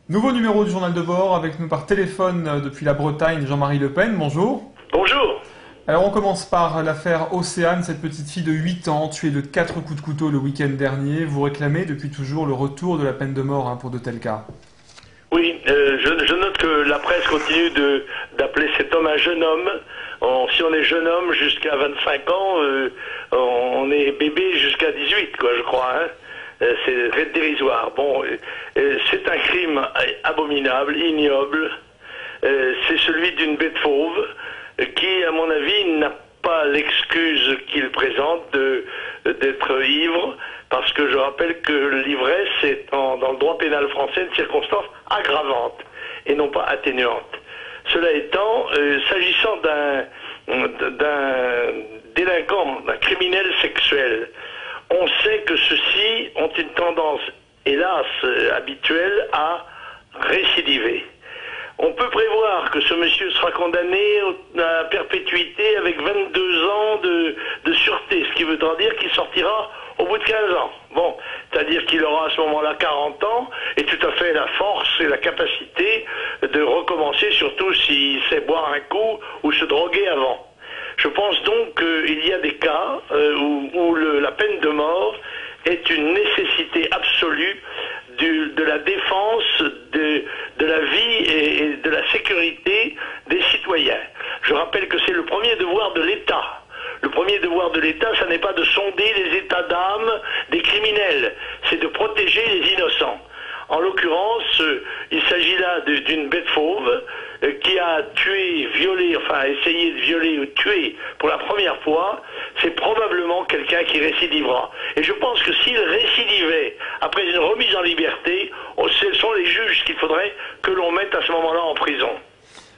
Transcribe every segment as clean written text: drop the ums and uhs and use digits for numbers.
Nouveau numéro du journal de bord, avec nous par téléphone depuis la Bretagne, Jean-Marie Le Pen, bonjour. Bonjour. Alors on commence par l'affaire Océane, cette petite fille de 8 ans, tuée de 4 coups de couteau le week-end dernier. Vous réclamez depuis toujours le retour de la peine de mort pour de tels cas. Oui, je note que la presse continue d'appeler cet homme un jeune homme. Si on est jeune homme jusqu'à 25 ans, on est bébé jusqu'à 18, quoi, je crois. C'est dérisoire. Bon, c'est un crime abominable, ignoble. C'est celui d'une bête fauve qui, à mon avis, n'a pas l'excuse qu'il présente d'être ivre, parce que je rappelle que l'ivresse est dans le droit pénal français une circonstance aggravante et non pas atténuante. Cela étant, s'agissant d'un délinquant, d'un criminel sexuel, on sait que ceux-ci ont une tendance, hélas, habituelle à récidiver. On peut prévoir que ce monsieur sera condamné à perpétuité avec 22 ans de sûreté, ce qui veut dire qu'il sortira au bout de 15 ans. Bon, c'est-à-dire qu'il aura à ce moment-là 40 ans et tout à fait la force et la capacité de recommencer, surtout s'il sait boire un coup ou se droguer avant. Je pense donc qu'il y a des cas où la peine de mort est une nécessité absolue de la défense de la vie et de la sécurité des citoyens. Je rappelle que c'est le premier devoir de l'État. Le premier devoir de l'État, ça n'est pas de sonder les états d'âme des criminels, c'est de protéger les innocents. En l'occurrence, il s'agit là d'une bête fauve qui a tué, violé, enfin essayé de violer ou tuer pour la première fois. C'est probablement quelqu'un qui récidivera. Et je pense que s'il récidivait après une remise en liberté, ce sont les juges qu'il faudrait que l'on mette à ce moment-là en prison.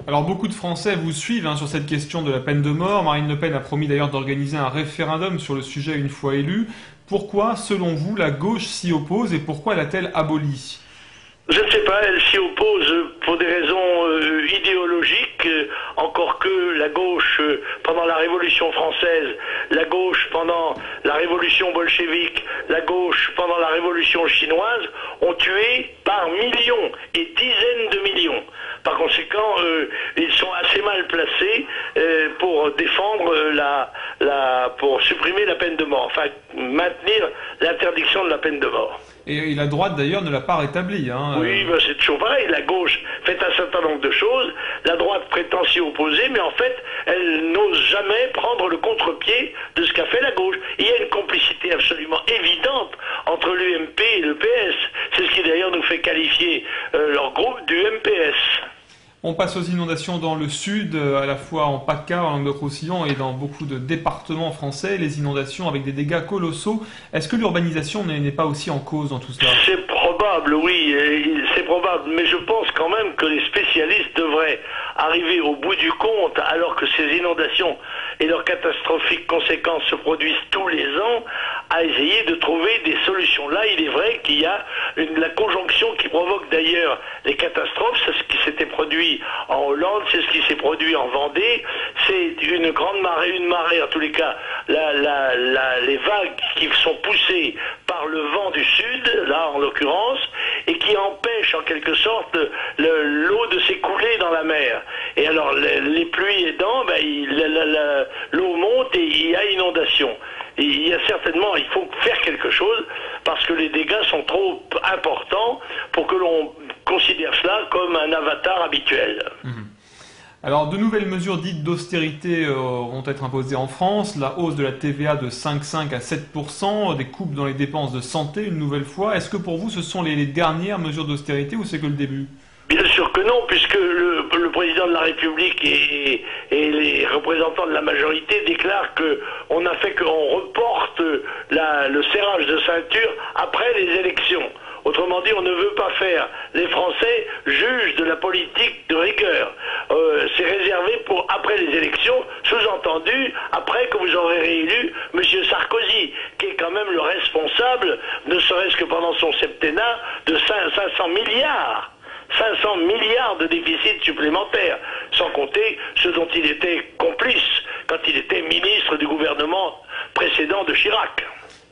Alors beaucoup de Français vous suivent sur cette question de la peine de mort. Marine Le Pen a promis d'ailleurs d'organiser un référendum sur le sujet une fois élue. Pourquoi, selon vous, la gauche s'y oppose et pourquoi l'a-t-elle aboli ? Je ne sais pas, elle s'y oppose pour des raisons idéologiques, encore que la gauche, pendant la Révolution française, la gauche pendant la Révolution bolchevique, la gauche pendant la Révolution chinoise, ont tué par millions et dizaines de millions. Par conséquent, ils sont assez mal placés pour défendre pour supprimer la peine de mort, enfin maintenir l'interdiction de la peine de mort. Et la droite d'ailleurs ne l'a pas rétabli. Oui, c'est toujours pareil. La gauche fait un certain nombre de choses, la droite prétend s'y opposer, mais en fait, elle n'ose jamais prendre le contre-pied de ce qu'a fait la gauche. Il y a une complicité absolument évidente entre l'UMP et le PS. C'est ce qui d'ailleurs nous fait qualifier leur groupe du MPS. On passe aux inondations dans le sud, à la fois en PACA, en Languedoc-Roussillon et dans beaucoup de départements français, les inondations avec des dégâts colossaux. Est-ce que l'urbanisation n'est pas aussi en cause dans tout cela ? C'est probable, oui, c'est probable, mais je pense quand même que les spécialistes devraient arriver au bout du compte, alors que ces inondations et leurs catastrophiques conséquences se produisent tous les ans, à essayer de trouver des solutions. Là, il est vrai qu'il y a la conjonction qui provoque d'ailleurs les catastrophes. C'est ce qui s'était produit en Hollande, c'est ce qui s'est produit en Vendée. C'est une grande marée, en tous les cas, les vagues qui sont poussées par le vent du sud, là en l'occurrence, et qui empêchent en quelque sorte l'eau de s'écouler dans la mer. Et alors les pluies aidant, l'eau monte et il y a inondation. Et il faut faire quelque chose parce que les dégâts sont trop importants pour que l'on considère cela comme un avatar habituel. Alors, de nouvelles mesures dites d'austérité vont être imposées en France. La hausse de la TVA de 5,5 à 7%, des coupes dans les dépenses de santé une nouvelle fois. Est-ce que pour vous, ce sont les dernières mesures d'austérité ou c'est que le début ? Bien sûr que non, puisque le président de la République et les représentants de la majorité déclarent qu'on reporte le serrage de ceinture après les élections. Autrement dit, on ne veut pas faire les Français juges de la politique de rigueur. C'est réservé pour après les élections, sous-entendu, après que vous aurez réélu M. Sarkozy, qui est quand même le responsable, ne serait-ce que pendant son septennat, de 500 milliards. 500 milliards de déficit supplémentaires, sans compter ce dont il était complice quand il était ministre ministre du gouvernement précédent de Chirac.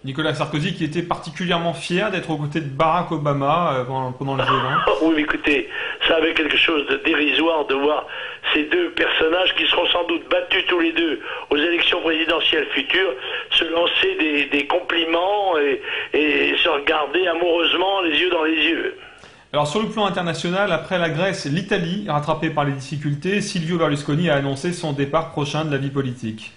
Nicolas Sarkozy qui était particulièrement fier d'être aux côtés de Barack Obama pendant le G20. Oui, mais écoutez, ça avait quelque chose de dérisoire de voir ces deux personnages qui seront sans doute battus tous les deux aux élections présidentielles futures se lancer des compliments et se regarder amoureusement les yeux dans les yeux. Alors sur le plan international, après la Grèce, l'Italie, rattrapée par les difficultés, Silvio Berlusconi a annoncé son départ prochain de la vie politique.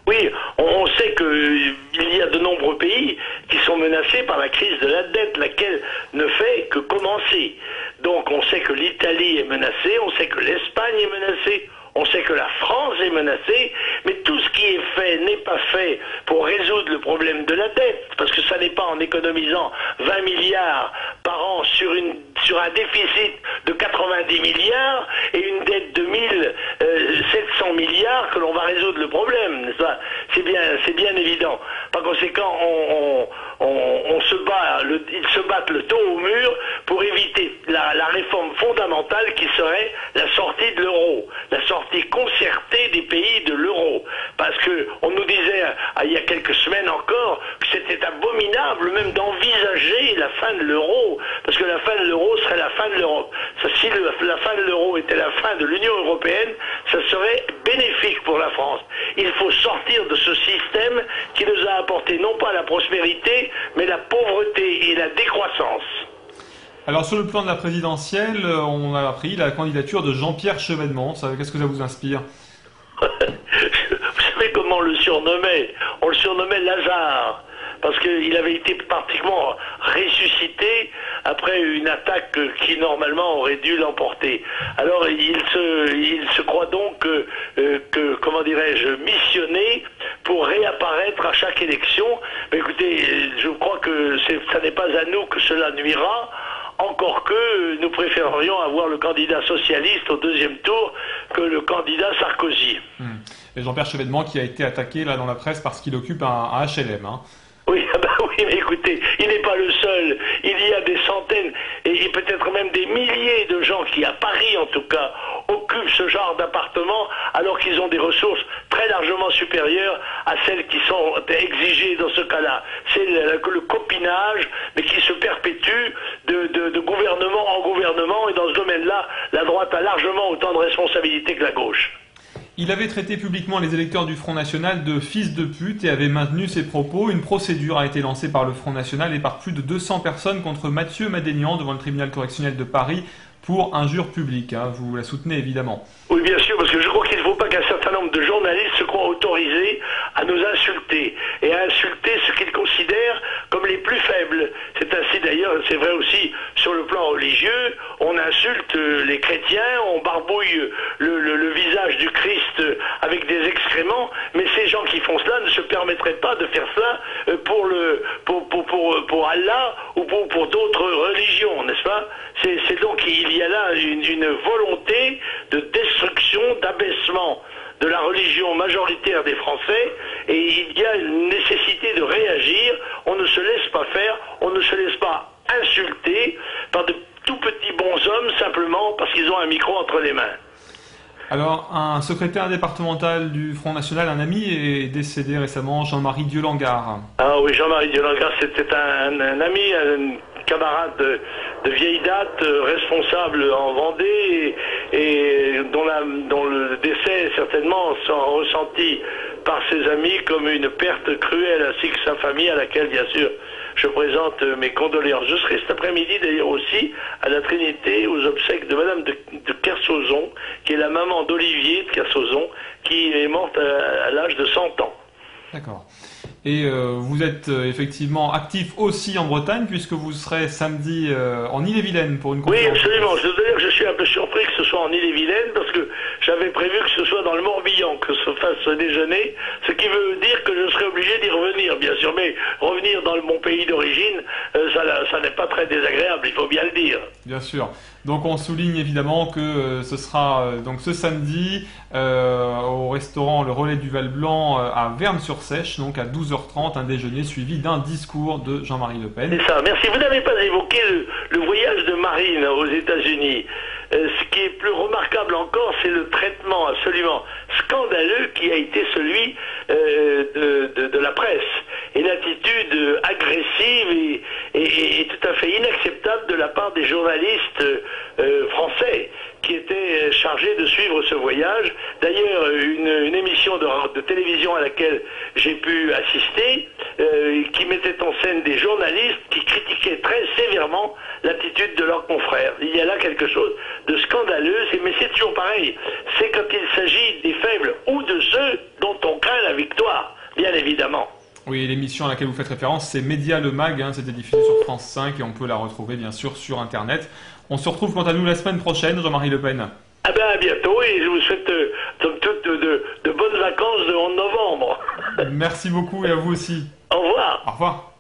Oui, on sait qu'il y a de nombreux pays qui sont menacés par la crise de la dette, laquelle ne fait que commencer. Donc on sait que l'Italie est menacée, on sait que l'Espagne est menacée, on sait que la France est menacée, mais tout ce qui est fait n'est pas fait pour résoudre le problème de la dette, parce que ça n'est pas en économisant 20 milliards par an sur un déficit de 90 milliards et une dette de 1700 milliards que l'on va résoudre le problème, n'est-ce pas? C'est bien évident. Par conséquent, ils se battent le dos au mur pour éviter la réforme fondamentale qui serait la sortie de l'euro, la sortie concertée des pays de l'euro. Parce que on nous disait il y a quelques semaines encore que c'était abominable même d'envisager la fin de l'euro, parce que la fin de l'euro serait la fin de l'Europe. Si la fin de l'euro était la fin de l'Union européenne, ça serait bénéfique pour la France. Il faut sortir de ce système qui nous a apporté non pas la prospérité, mais la pauvreté et la décroissance. Alors sur le plan de la présidentielle, on a appris la candidature de Jean-Pierre Chevènement. Qu'est-ce que ça vous inspire? Vous savez comment on le surnommait? On le surnommait Lazare, parce qu'il avait été pratiquement ressuscité après une attaque qui normalement aurait dû l'emporter. Alors il se croit donc comment dirais-je, missionné pour réapparaître à chaque élection. Mais écoutez, je crois que ça n'est pas à nous que cela nuira. Encore que nous préférerions avoir le candidat socialiste au deuxième tour que le candidat Sarkozy. Et Jean-Pierre Chevènement qui a été attaqué là dans la presse parce qu'il occupe un HLM. Hein. Oui, oui, mais écoutez, il n'est pas le seul. Il y a des centaines et peut-être même des milliers de gens qui, à Paris en tout cas, occupent ce genre d'appartement alors qu'ils ont des ressources très largement supérieures à celles qui sont exigées dans ce cas-là. C'est le copinage, mais qui se perpétue de gouvernement en gouvernement, et dans ce domaine-là, la droite a largement autant de responsabilités que la gauche. Il avait traité publiquement les électeurs du Front National de fils de pute et avait maintenu ses propos. Une procédure a été lancée par le Front National et par plus de 200 personnes contre Mathieu Madénian devant le tribunal correctionnel de Paris pour injure publique. Hein. Vous la soutenez évidemment. Oui, bien sûr, parce que je crois qu'il ne faut pas qu'un certain nombre de journalistes se croient autorisés à nous insulter et à insulter ce qu'ils considèrent comme les plus faibles. C'est ainsi d'ailleurs, c'est vrai aussi sur le plan religieux, on insulte les chrétiens, on barbouille le visage du Christ avec des excréments, mais ces gens qui font cela ne se permettraient pas de faire cela pour Allah ou pour d'autres religions, n'est-ce pas? C'est donc, il y a là une volonté de destruction, d'abaissement de la religion majoritaire des Français, et il y a une nécessité de réagir. On ne se laisse pas faire, on ne se laisse pas insulter par de tout petits bonshommes simplement parce qu'ils ont un micro entre les mains. Alors, un secrétaire départemental du Front National, un ami, est décédé récemment, Jean-Marie Dieu-Langard. Ah oui, Jean-Marie Dieu-Langard, c'était un ami, un camarade de vieille date, responsable en Vendée, et dont le décès certainement sera ressenti par ses amis comme une perte cruelle, ainsi que sa famille, à laquelle bien sûr je présente mes condoléances. Je serai cet après-midi d'ailleurs aussi à la Trinité aux obsèques de Madame de Kersauzon, qui est la maman d'Olivier de Kersauzon, qui est morte à l'âge de 100 ans. D'accord. Et vous êtes effectivement actif aussi en Bretagne, puisque vous serez samedi en Ille-et-Vilaine pour une conférence. Oui, absolument. Je dois dire que je suis un peu surpris que ce soit en Ille-et-Vilaine, parce que j'avais prévu que ce soit dans le Morbihan que se fasse ce déjeuner, ce qui veut dire que je serai obligé d'y revenir, bien sûr. Mais revenir dans mon pays d'origine, ça n'est pas très désagréable, il faut bien le dire. Bien sûr. Donc on souligne évidemment que ce sera donc ce samedi au restaurant Le Relais du Val-Blanc à Verne-sur-Sèche, donc à 12h30, un déjeuner suivi d'un discours de Jean-Marie Le Pen. C'est ça, merci. Vous n'avez pas évoqué le voyage de Marine aux États-Unis. ce qui est plus remarquable encore, c'est le traitement absolument scandaleux qui a été celui de la presse, et l'attitude agressive et tout à fait inacceptable de la part des journalistes français qui étaient chargés de suivre ce voyage. D'ailleurs, une émission de télévision à laquelle j'ai pu assister, qui mettait en scène des journalistes qui critiquaient très sévèrement l'attitude de leurs confrères. Il y a là quelque chose de scandaleux, mais c'est toujours pareil. C'est quand il s'agit des faibles ou de ceux dont on craint la victoire, bien évidemment. Oui, l'émission à laquelle vous faites référence, c'est Média le Mag, hein, c'était diffusé sur France 5 et on peut la retrouver bien sûr sur Internet. On se retrouve quant à nous la semaine prochaine, Jean-Marie Le Pen. Ah ben à bientôt, et je vous souhaite somme toute de bonnes vacances de 11 novembre. Merci beaucoup et à vous aussi. Au revoir. Au revoir.